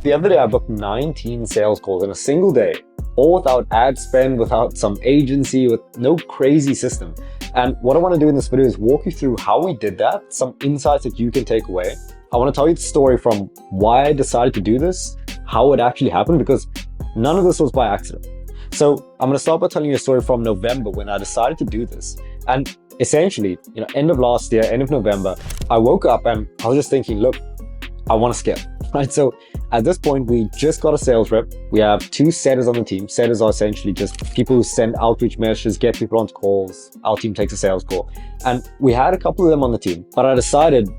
The other day I booked 19 sales calls in a single day, all without ad spend, without some agency, with no crazy system. And what I want to do in this video is walk you through how we did that, some insights that you can take away. I want to tell you the story from why I decided to do this, how it actually happened, because none of this was by accident. So I'm going to start by telling you a story from November when I decided to do this. And essentially, end of last year, end of November, I woke up and I was just thinking, look, I want to scale, right? So at this point, we just got a sales rep. We have 2 setters on the team. Setters are essentially just people who send outreach messages, get people onto calls. Our team takes a sales call. And we had a couple of them on the team, but I decided,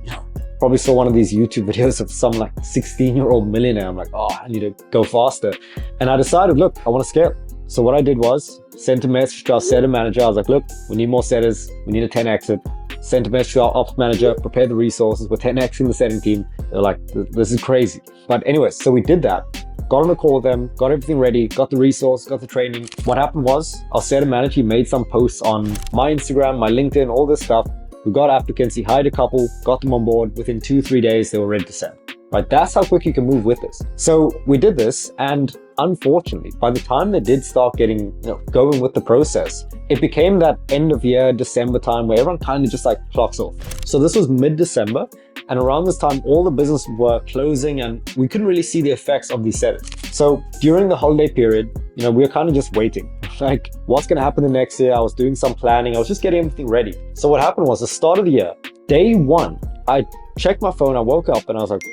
probably saw one of these YouTube videos of some like 16-year-old millionaire. I'm like, oh, I need to go faster. And I decided, look, I want to scale. So what I did was sent a message to our setter manager. I was like, look, we need more setters. We need a 10x it. Sent a message to our ops manager, prepared the resources. We're 10xing the setting team. They're like, this is crazy. But anyways, so we did that. Got on the call with them, got everything ready, got the resource, got the training. What happened was our setter manager made some posts on my Instagram, my LinkedIn, all this stuff. We got applicants, he hired a couple, got them on board. Within 2-3 days, they were ready to send. Right? That's how quick you can move with this. So we did this, and unfortunately, by the time they did start getting, going with the process, it became that end of year, December time where everyone kind of just like clocks off. So this was mid-December, and around this time, all the businesses were closing and we couldn't really see the effects of these settings. So during the holiday period, we were kind of just waiting. Like, what's going to happen the next year? I was doing some planning. I was just getting everything ready. So what happened was the start of the year, day 1, I checked my phone. I woke up and I was like,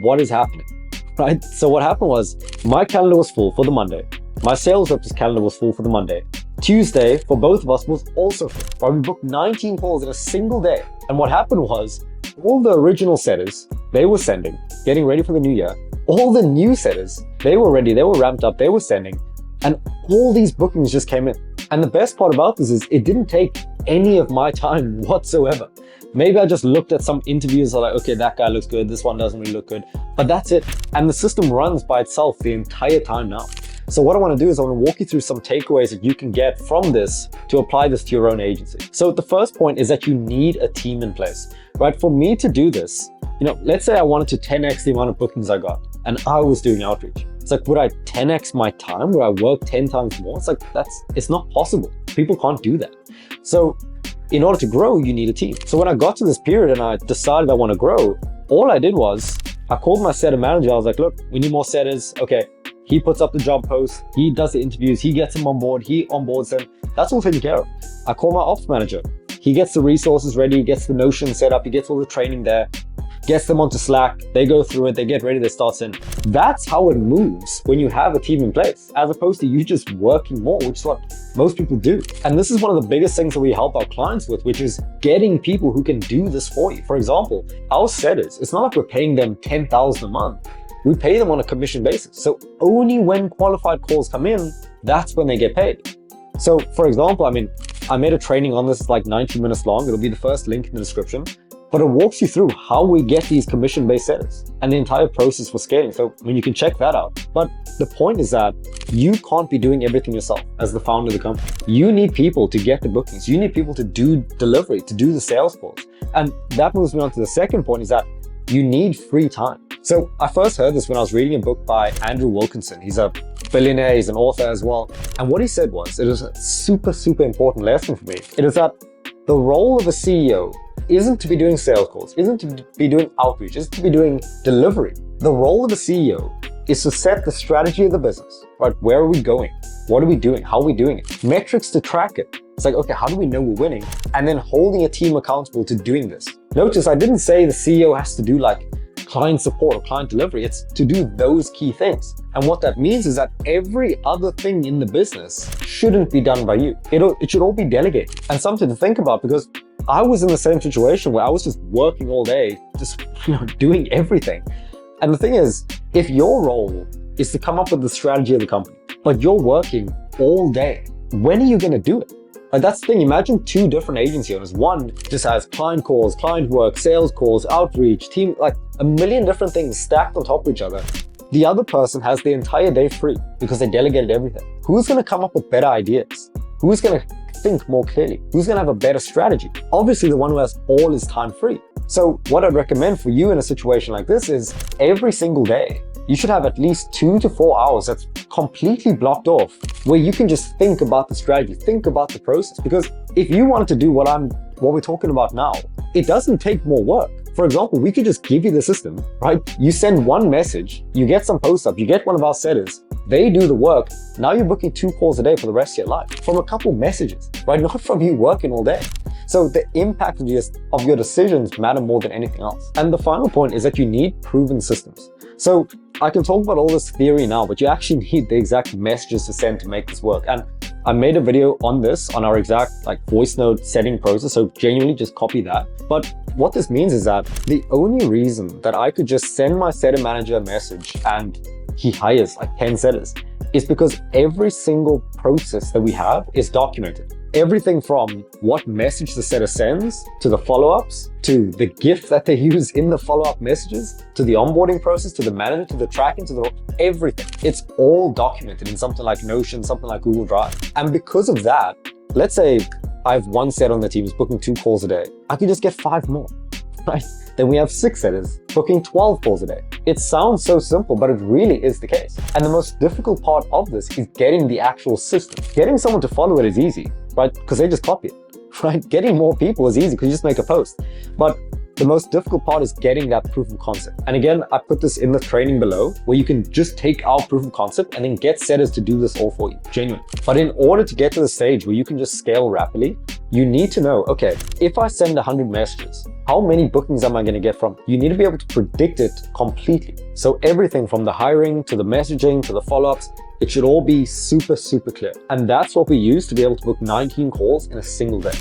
what is happening? Right? So what happened was my calendar was full for the Monday. My sales rep's calendar was full for the Monday. Tuesday for both of us was also full. Right? We booked 19 calls in a single day. And what happened was all the original setters, they were sending, getting ready for the new year. All the new setters, they were ready, they were ramped up, they were sending. And all these bookings just came in. And the best part about this is it didn't take any of my time whatsoever. Maybe I just looked at some interviews and like, okay, that guy looks good, this one doesn't really look good, but that's it. And the system runs by itself the entire time now. So what I want to do is I want to walk you through some takeaways that you can get from this to apply this to your own agency. So the first point is that you need a team in place, right? For me to do this, let's say I wanted to 10x the amount of bookings I got and I was doing outreach. It's like, would I 10x my time? Would I work 10 times more? It's like, it's not possible. People can't do that. So in order to grow, you need a team. So when I got to this period and I decided I want to grow, all I did was I called my setter manager. I was like, look, we need more setters. Okay. He puts up the job post. He does the interviews. He gets them on board. He onboards them. That's all taken care of. I call my ops manager. He gets the resources ready. He gets the Notion set up. He gets all the training there. Gets them onto Slack. They go through it. They get ready. They start sending. That's how it moves when you have a team in place, as opposed to you just working more, which is what most people do. And this is one of the biggest things that we help our clients with, which is getting people who can do this for you. For example, our setters, it's not like we're paying them $10,000 a month. We pay them on a commission basis. So only when qualified calls come in, that's when they get paid. So for example, I made a training on this, like 90 minutes long. It'll be the first link in the description. But it walks you through how we get these commission-based setters and the entire process for scaling. So, you can check that out. But the point is that you can't be doing everything yourself as the founder of the company. You need people to get the bookings. You need people to do delivery, to do the sales calls. And that moves me on to the second point, is that you need free time. So I first heard this when I was reading a book by Andrew Wilkinson. He's a billionaire, he's an author as well. And what he said was, it is a super, super important lesson for me. It is that the role of a CEO isn't to be doing sales calls, isn't to be doing outreach, isn't to be doing delivery. The role of the CEO is to set the strategy of the business, right? Where are we going? What are we doing? How are we doing it? Metrics to track it. It's like, okay, how do we know we're winning? And then holding a team accountable to doing this. Notice I didn't say the CEO has to do like client support or client delivery. It's to do those key things. And what that means is that every other thing in the business shouldn't be done by you. It should all be delegated. And something to think about, because I was in the same situation where I was just working all day, just doing everything. And the thing is, if your role is to come up with the strategy of the company, but you're working all day, when are you going to do it? Like, that's the thing. Imagine 2 different agency owners. One just has client calls, client work, sales calls, outreach, team, like a million different things stacked on top of each other. The other person has the entire day free because they delegated everything. Who's going to come up with better ideas? Who's going to think more clearly? Who's going to have a better strategy? Obviously, the one who has all his time free. So what I'd recommend for you in a situation like this is every single day, you should have at least 2 to 4 hours that's completely blocked off, where you can just think about the strategy, think about the process. Because if you wanted to do what we're talking about now, it doesn't take more work. For example, we could just give you the system, right? You send one message, you get some posts up, you get one of our setters, they do the work. Now you're booking 2 calls a day for the rest of your life from a couple messages, right? Not from you working all day. So the impact of your decisions matter more than anything else. And the final point is that you need proven systems. So I can talk about all this theory now, but you actually need the exact messages to send to make this work. And I made a video on this, on our exact voice note setting process. So genuinely just copy that. But what this means is that the only reason that I could just send my setter manager a message and he hires 10 setters is because every single process that we have is documented. Everything from what message the setter sends, to the follow-ups, to the GIF that they use in the follow-up messages, to the onboarding process, to the manager, to the tracking, to everything. It's all documented in something like Notion, something like Google Drive. And because of that, let's say I have one setter on the team who's booking 2 calls a day. I could just get 5 more, right? Then we have 6 setters booking 12 calls a day. It sounds so simple, but it really is the case. And the most difficult part of this is getting the actual system. Getting someone to follow it is easy, right? Because they just copy it, right? Getting more people is easy because you just make a post. But the most difficult part is getting that proof of concept. And again, I put this in the training below where you can just take our proof of concept and then get setters to do this all for you, genuinely. But in order to get to the stage where you can just scale rapidly, you need to know, okay, if I send 100 messages, how many bookings am I going to get from? You need to be able to predict it completely. So everything from the hiring to the messaging to the follow-ups, it should all be super, super clear. And that's what we use to be able to book 19 calls in a single day.